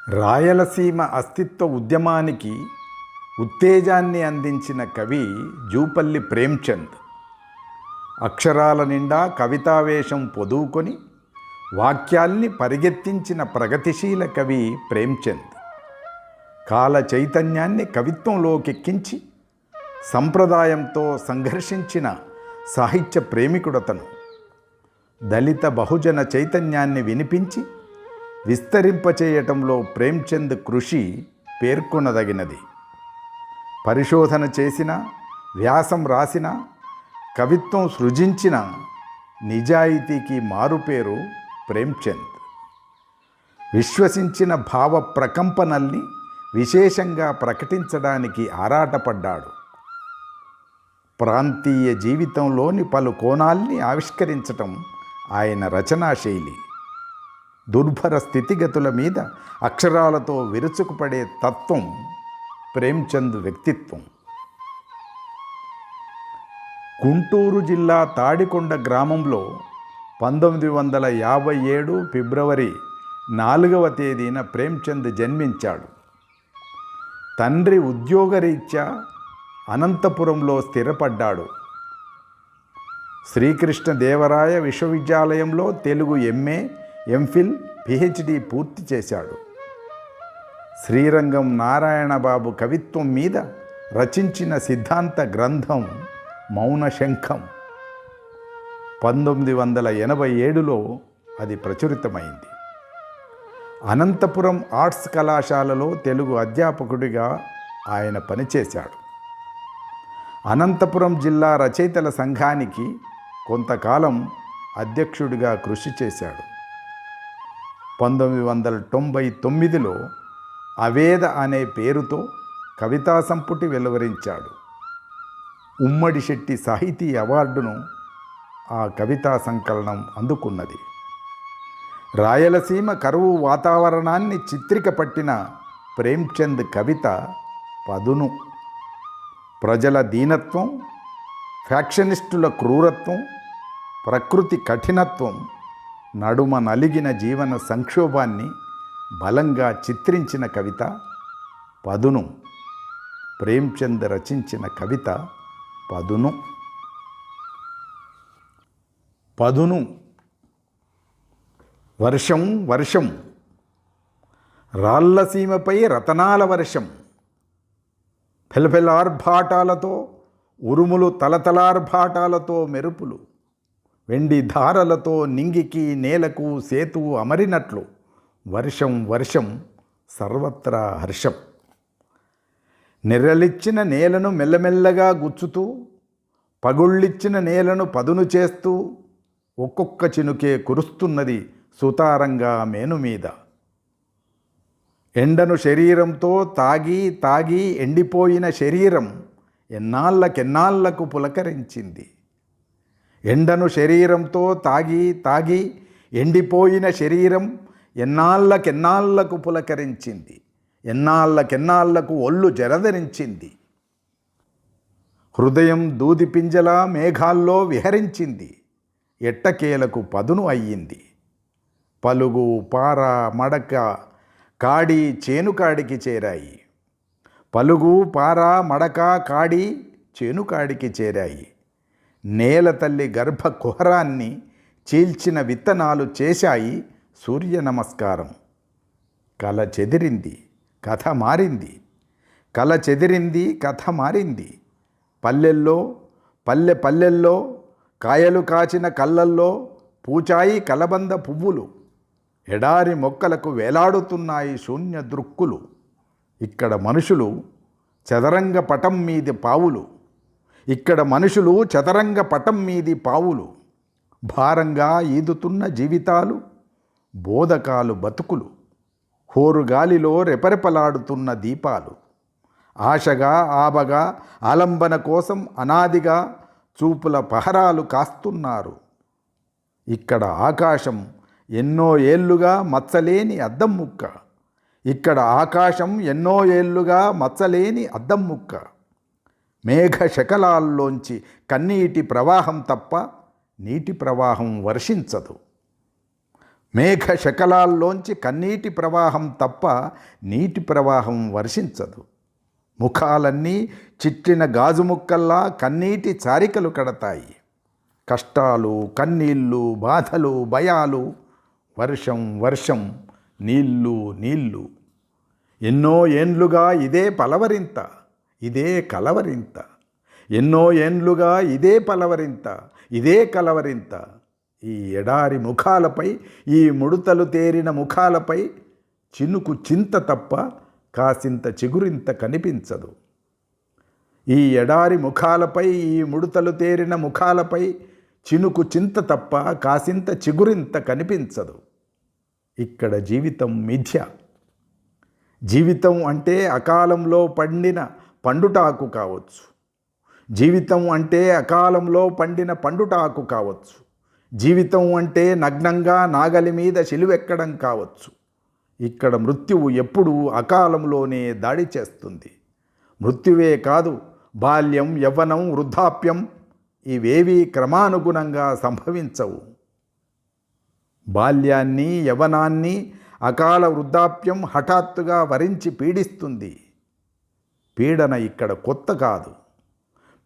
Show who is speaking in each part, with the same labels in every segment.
Speaker 1: రాయలసీమ అస్తిత్వ ఉద్యమానికి ఉత్తేజాన్ని అందించిన కవి జూపల్లి ప్రేమ్చంద్. అక్షరాల నిండా కవితావేషం పొదువుకొని వాక్యాల్ని పరిగెత్తించిన ప్రగతిశీల కవి ప్రేమ్చంద్. కాల చైతన్యాన్ని కవిత్వంలోకెక్కించి సంప్రదాయంతో సంఘర్షించిన సాహిత్య ప్రేమికుడతను. దళిత బహుజన చైతన్యాన్ని వినిపించి విస్తరింపచేయటంలో ప్రేమ్చంద్ కృషి పేర్కొనదగినది. పరిశోధన చేసిన, వ్యాసం రాసిన, కవిత్వం సృజించిన నిజాయితీకి మారుపేరు ప్రేమ్చంద్. విశ్వసించిన భావ ప్రకంపనల్ని విశేషంగా ప్రకటించడానికి ఆరాటపడ్డాడు. ప్రాంతీయ జీవితంలోని పలు కోణాల్ని ఆవిష్కరించటం ఆయన రచనాశైలి. దుర్భర స్థితిగతుల మీద అక్షరాలతో విరుచుకుపడే తత్వం ప్రేమ్చంద్ వ్యక్తిత్వం. గుంటూరు జిల్లా తాడికొండ గ్రామంలో 1957 ఫిబ్రవరి 4వ తేదీన ప్రేమ్చంద్ జన్మించాడు. తండ్రి ఉద్యోగరీత్యా అనంతపురంలో స్థిరపడ్డాడు. శ్రీకృష్ణదేవరాయ విశ్వవిద్యాలయంలో తెలుగు ఎంఏ, ఎంఫిల్, పిహెచ్డి పూర్తి చేశాడు. శ్రీరంగం నారాయణబాబు కవిత్వం మీద రచించిన సిద్ధాంత గ్రంథం మౌనశంఖం 1987లో అది ప్రచురితమైంది. అనంతపురం ఆర్ట్స్ కళాశాలలో తెలుగు అధ్యాపకుడిగా ఆయన పనిచేశాడు. అనంతపురం జిల్లా రచయితల సంఘానికి కొంతకాలం అధ్యక్షుడిగా కృషి చేశాడు. 1999లో అవేద అనే పేరుతో కవితా సంపుటి వెలువరించాడు. ఉమ్మడి శెట్టి సాహితీ అవార్డును ఆ కవితా సంకలనం అందుకున్నది. రాయలసీమ కరువు వాతావరణాన్ని చిత్రిక పట్టిన ప్రేమ్చంద్ కవిత పదును. ప్రజల దీనత్వం, ఫ్యాక్షనిస్టుల క్రూరత్వం, ప్రకృతి కఠినత్వం నడుమ నలిగిన జీవన సంక్షోభాన్ని బలంగా చిత్రించిన కవిత పదును. ప్రేమ్చంద్ రచించిన కవిత పదును. పదును. వర్షం వర్షం, రాళ్ళసీమపై రతనాల వర్షం. ఫెల్ఫెలార్భాటాలతో, ఉరుములు తలతలార్భాటాలతో మెరుపులు, వెండి ధారలతో నింగికి నేలకు సేతువు అమరినట్లు వర్షం వర్షం, సర్వత్రా హర్షం. నెర్రలిచ్చిన నేలను మెల్లమెల్లగా గుచ్చుతూ, పగుళ్ళిచ్చిన నేలను పదును చేస్తూ ఒక్కొక్క చినుకే కురుస్తున్నది సుతారంగా మేనుమీద. ఎండను శరీరంతో తాగి తాగి ఎండిపోయిన శరీరం ఎన్నాళ్ళకెన్నాళ్లకు పులకరించింది. ఎండను శరీరంతో తాగి తాగి ఎండిపోయిన శరీరం ఎన్నాళ్ళకెన్నాళ్లకు పులకరించింది, ఎన్నాళ్ళకెన్నాళ్లకు ఒళ్ళు జలధరించింది. హృదయం దూది పింజలా మేఘాల్లో విహరించింది, ఎట్టకేలకు పదును అయ్యింది. పలుగు, పార, మడక, కాడి చేనుకాడికి చేరాయి. పలుగు, పార, మడక, కాడి చేనుకాడికి చేరాయి. నేల తల్లి గర్భ కుహరాన్ని చీల్చిన విత్తనాలు చేశాయి సూర్య నమస్కారం. కల చెదిరింది, కథ మారింది. కల చెదిరింది, కథ మారింది. పల్లెల్లో, పల్లెల్లో కాయలు కాచిన కళ్ళల్లో పూచాయి కలబంద పువ్వులు. ఎడారి మొక్కలకు వేలాడుతున్నాయి శూన్య దృక్కులు. ఇక్కడ మనుషులు చదరంగ పటం మీది పావులు. ఇక్కడ మనుషులు చదరంగ పటం మీది పావులు. భారంగా ఈదుతున్న జీవితాలు, బోధకాలు బతుకులు. హోరుగాలిలో రెపరెపలాడుతున్న దీపాలు. ఆశగా, ఆబగా, ఆలంబన కోసం అనాదిగా చూపుల పహరాలు కాస్తున్నారు. ఇక్కడ ఆకాశం ఎన్నో ఏళ్లుగా మచ్చలేని అద్దం ముక్క. ఇక్కడ ఆకాశం ఎన్నో ఏళ్లుగా మచ్చలేని అద్దం ముక్క. మేఘ శకలాల్లోంచి కన్నీటి ప్రవాహం తప్ప నీటి ప్రవాహం వర్షించదు. మేఘ శకలాల్లోంచి కన్నీటి ప్రవాహం తప్ప నీటి ప్రవాహం వర్షించదు. ముఖాలన్నీ చిట్లిన గాజు ముక్కల్లా కన్నీటి చారికలు కడతాయి. కష్టాలు, కన్నీళ్ళు, బాధలు, భయాలు, వర్షం వర్షం, నీళ్ళు నీళ్ళు. ఎన్నో ఏండ్లుగా ఇదే పలవరింత, ఇదే కలవరింత. ఎన్నో ఏండ్లుగా ఇదే పలవరింత, ఇదే కలవరింత. ఈ ఎడారి ముఖాలపై, ఈ ముడతలు తేరిన ముఖాలపై చినుకు చింత తప్ప కాసింత చిగురింత కనిపించదు. ఈ ఎడారి ముఖాలపై, ఈ ముడతలు తేరిన ముఖాలపై చినుకు చింత తప్ప కాసింత చిగురింత కనిపించదు. ఇక్కడ జీవితం మిథ్య. జీవితం అంటే అకాలంలో పండిన పండుటాకు కావచ్చు. జీవితం అంటే అకాలంలో పండిన పండుటాకు కావచ్చు. జీవితం అంటే నగ్నంగా నాగలి మీద సిలువెక్కడం కావచ్చు. ఇక్కడ మృత్యువు ఎప్పుడూ అకాలంలోనే దాడి చేస్తుంది. మృత్యువే కాదు, బాల్యం, యవ్వనం, వృద్ధాప్యం ఇవేవీ క్రమానుగుణంగా సంభవించవు. బాల్యాన్ని, యవ్వనాన్ని అకాల వృద్ధాప్యం హఠాత్తుగా వరించి పీడిస్తుంది. పీడన ఇక్కడ కొత్త కాదు.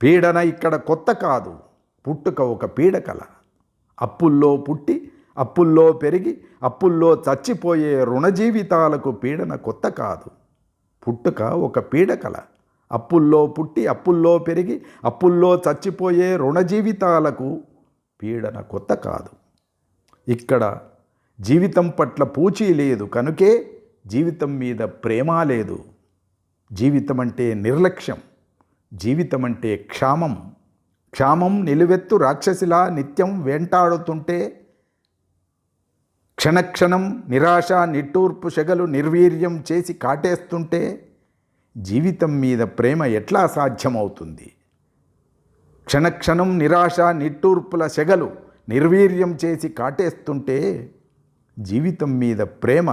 Speaker 1: పీడన ఇక్కడ కొత్త కాదు. పుట్టుక ఒక పీడకల. అప్పుల్లో పుట్టి, అప్పుల్లో పెరిగి, అప్పుల్లో చచ్చిపోయే రుణ జీవితాలకు పీడన కొత్త కాదు. పుట్టుక ఒక పీడకల. అప్పుల్లో పుట్టి, అప్పుల్లో పెరిగి, అప్పుల్లో చచ్చిపోయే రుణ జీవితాలకు పీడన కొత్త కాదు. ఇక్కడ జీవితం పట్ల పూచీ లేదు కనుకే జీవితం మీద ప్రేమ లేదు. జీవితం అంటే నిర్లక్ష్యం. జీవితం అంటే క్షామం. క్షామం నిలువెత్తు రాక్షసిలా నిత్యం వెంటాడుతుంటే, క్షణక్షణం నిరాశ, నిట్టూర్పు సెగలు నిర్వీర్యం చేసి కాటేస్తుంటే జీవితం మీద ప్రేమ ఎట్లా సాధ్యమవుతుంది? క్షణక్షణం నిరాశ, నిట్టూర్పుల సెగలు నిర్వీర్యం చేసి కాటేస్తుంటే జీవితం మీద ప్రేమ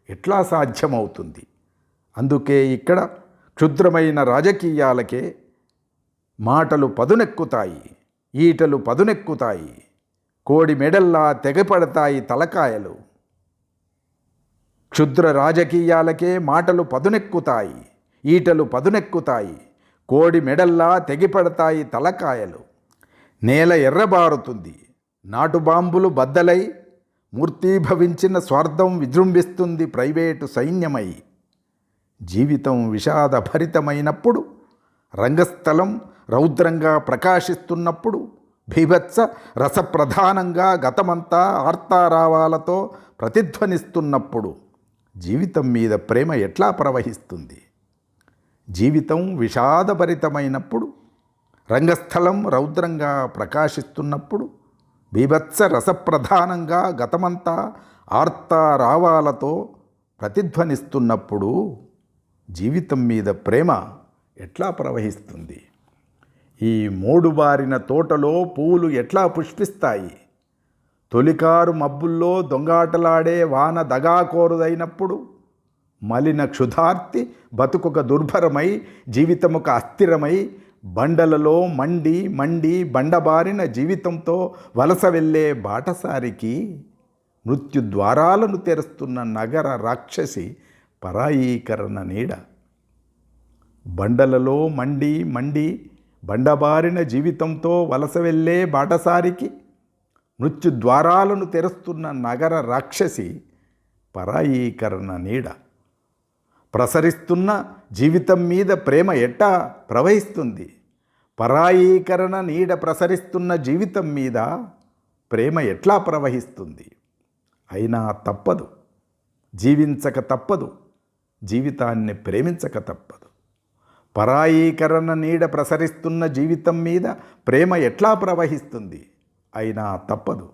Speaker 1: ఎట్లా సాధ్యమవుతుంది? అందుకే ఇక్కడ క్షుద్రమైన రాజకీయాలకే మాటలు పదునెక్కుతాయి, ఈటలు పదునెక్కుతాయి, కోడి మెడల్లా తెగపడతాయి తలకాయలు. క్షుద్ర రాజకీయాలకే మాటలు పదునెక్కుతాయి, ఈటలు పదునెక్కుతాయి, కోడి మెడల్లా తెగిపడతాయి తలకాయలు. నేల ఎర్రబారుతుంది, నాటుబాంబులు బద్దలై, మూర్తీభవించిన స్వార్థం విజృంభిస్తుంది ప్రైవేటు సైన్యమై. జీవితం విషాదభరితమైనప్పుడు, రంగస్థలం రౌద్రంగా ప్రకాశిస్తున్నప్పుడు, భీభత్స రసప్రధానంగా గతమంతా ఆర్తారావాలతో ప్రతిధ్వనిస్తున్నప్పుడు జీవితం మీద ప్రేమ ఎట్లా ప్రవహిస్తుంది? జీవితం విషాదభరితమైనప్పుడు, రంగస్థలం రౌద్రంగా ప్రకాశిస్తున్నప్పుడు, బీభత్స రసప్రధానంగా గతమంతా ఆర్తారావాలతో ప్రతిధ్వనిస్తున్నప్పుడు జీవితం మీద ప్రేమ ఎట్లా ప్రవహిస్తుంది? ఈ మోడుబారిన తోటలో పువ్వులు ఎట్లా పుష్పిస్తాయి? తొలికారు మబ్బుల్లో దొంగాటలాడే వాన దగాకోరుదైనప్పుడు, మలిన క్షుధార్తి బతుకొక దుర్భరమై, జీవితమొక అస్థిరమై, బండలలో మండి మండి బండబారిన జీవితంతో వలస వెళ్ళే బాటసారికి మృత్యుద్వారాలను తెరుస్తున్న నగర రాక్షసి పరాయీకరణ నీడ. బండలలో మండి మండి బండబారిన జీవితంతో వలస వెళ్ళే బాటసారికి మృత్యుద్వారాలను తెరుస్తున్న నగర రాక్షసి పరాయీకరణ నీడ. ప్రసరిస్తున్న జీవితం మీద ప్రేమ ఎట్టా ప్రవహిస్తుంది? పరాయీకరణ నీడ ప్రసరిస్తున్న జీవితం మీద ప్రేమ ఎట్లా ప్రవహిస్తుంది? అయినా తప్పదు, జీవించక తప్పదు, జీవితాన్ని ప్రేమించక తప్పదు. పరాయీకరణ నీడ ప్రసరిస్తున్న జీవితం మీద ప్రేమ ఎట్లా ప్రవహిస్తుంది? అయినా తప్పదు,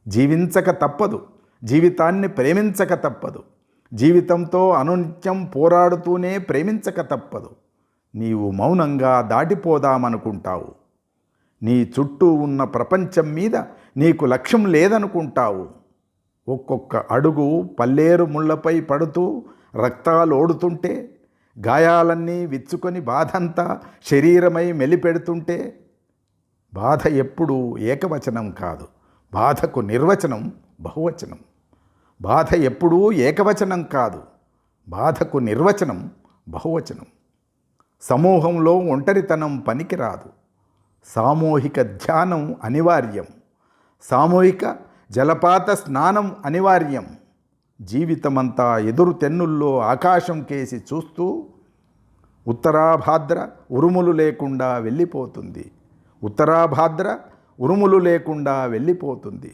Speaker 1: జీవించక తప్పదు, జీవితాన్ని ప్రేమించక తప్పదు. జీవితంతో అనునిత్యం పోరాడుతూనే ప్రేమించక తప్పదు. నీవు మౌనంగా దాటిపోదామనుకుంటావు. నీ చుట్టూ ఉన్న ప్రపంచం మీద నీకు లక్ష్యం లేదనుకుంటావు. ఒక్కొక్క అడుగు పల్లేరు ముళ్ళపై పడుతూ రక్తాలు ఓడుతుంటే, గాయాలన్నీ విచ్చుకొని బాధంతా శరీరమై మెలిపెడుతుంటే, బాధ ఎప్పుడూ ఏకవచనం కాదు, బాధకు నిర్వచనం బహువచనం. బాధ ఎప్పుడూ ఏకవచనం కాదు, బాధకు నిర్వచనం బహువచనం. సమూహంలో ఒంటరితనం పనికిరాదు, సామూహిక ధ్యానం అనివార్యం. సామూహిక జలపాత స్నానం అనివార్యం. జీవితమంతా ఎదురు తెన్నుల్లో ఆకాశం కేసి చూస్తూ ఉత్తరాభాద్ర ఉరుములు లేకుండా వెళ్ళిపోతుంది. ఉత్తరాభాద్ర ఉరుములు లేకుండా వెళ్ళిపోతుంది.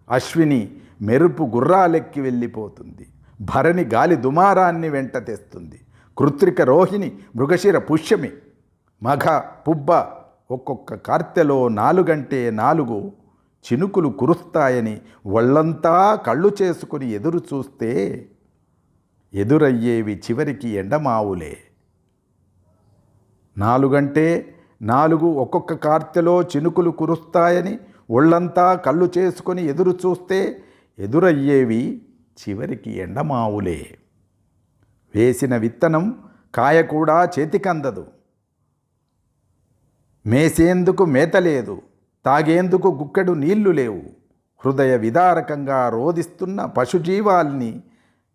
Speaker 1: అశ్విని మెరుపు గుర్రాలెక్కి వెళ్ళిపోతుంది. భరణి గాలి దుమారాన్ని వెంట తెస్తుంది. కృత్రిక రోహిణి మృగశిర పుష్యమి మఘ పుబ్బ ఒక్కొక్క కార్తెలో 4 చినుకులు కురుస్తాయని ఒళ్ళంతా కళ్ళు చేసుకుని ఎదురు చూస్తే ఎదురయ్యేవి చివరికి ఎండమావులే. 4 ఒక్కొక్క కార్తెలో చినుకులు కురుస్తాయని ఒళ్ళంతా కళ్ళు చేసుకొని ఎదురు చూస్తే ఎదురయ్యేవి చివరికి ఎండమావులే. వేసిన విత్తనం కాయ కూడా చేతికందదు. మేసేందుకు మేత లేదు, తాగేందుకు గుక్కెడు నీళ్లు లేవు. హృదయ విదారకంగా రోదిస్తున్న పశుజీవాల్ని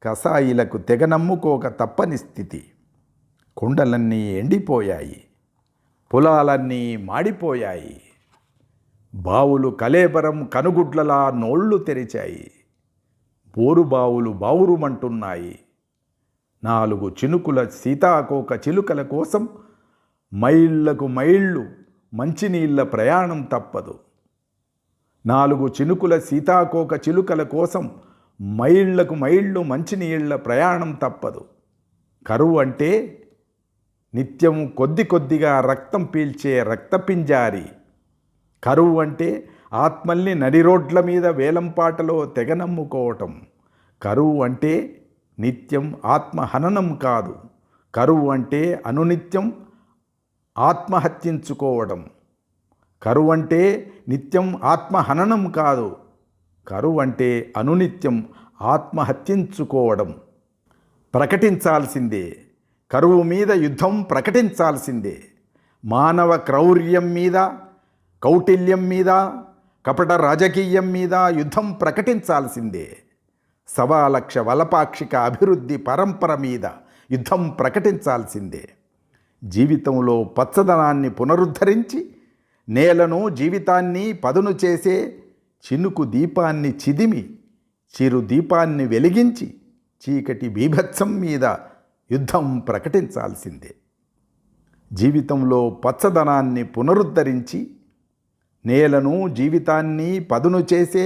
Speaker 1: కసాయిలకు తెగ నమ్ముకోక తప్పని స్థితి. కుండలన్నీ ఎండిపోయాయి, పొలాలన్నీ మాడిపోయాయి. బావులు కలేబరం కనుగుడ్లలా నోళ్లు తెరిచాయి. బోరుబావులు బావురుమంటున్నాయి. 4 చినుకుల సీతాకోక చిలుకల కోసం మైళ్ళకు మైళ్ళు మంచినీళ్ళ ప్రయాణం తప్పదు. 4 చినుకుల సీతాకోక చిలుకల కోసం మైళ్ళకు మైళ్ళు మంచినీళ్ళ ప్రయాణం తప్పదు. కరువు అంటే నిత్యం కొద్దిగా రక్తం పీల్చే రక్తపింజారి. కరువు అంటే ఆత్మల్ని నడిరోడ్ల మీద వేలంపాటలో తెగనమ్ముకోవటం. కరువు అంటే నిత్యం ఆత్మహననం కాదు. కరువు అంటే అనునిత్యం ఆత్మహత్యించుకోవడం. కరువు అంటే నిత్యం ఆత్మహననం కాదు. కరువు అంటే అనునిత్యం ఆత్మహత్యించుకోవడం. ప్రకటించాల్సిందే, కరువు మీద యుద్ధం ప్రకటించాల్సిందే. మానవ క్రౌర్యం మీద, కౌటిల్యం మీద, కపట రాజకీయం మీద యుద్ధం ప్రకటించాల్సిందే. 1,00,000 వలపాక్షిక అభివృద్ధి పరంపర మీద యుద్ధం ప్రకటించాల్సిందే. జీవితంలో పచ్చదనాన్ని పునరుద్ధరించి నేలను జీవితాన్ని పదును చేసే చినుకు దీపాన్ని చిదిమి చిరు దీపాన్ని వెలిగించి చీకటి బీభత్సం మీద యుద్ధం ప్రకటించాల్సిందే. జీవితంలో పచ్చదనాన్ని పునరుద్ధరించి నేలను జీవితాన్ని పదును చేసే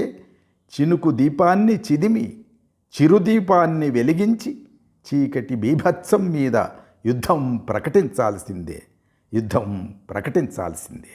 Speaker 1: చినుకు దీపాన్ని చిదిమి చిరుదీపాన్ని వెలిగించి చీకటి బీభత్సం మీద యుద్ధం ప్రకటించాల్సిందే. యుద్ధం ప్రకటించాల్సిందే.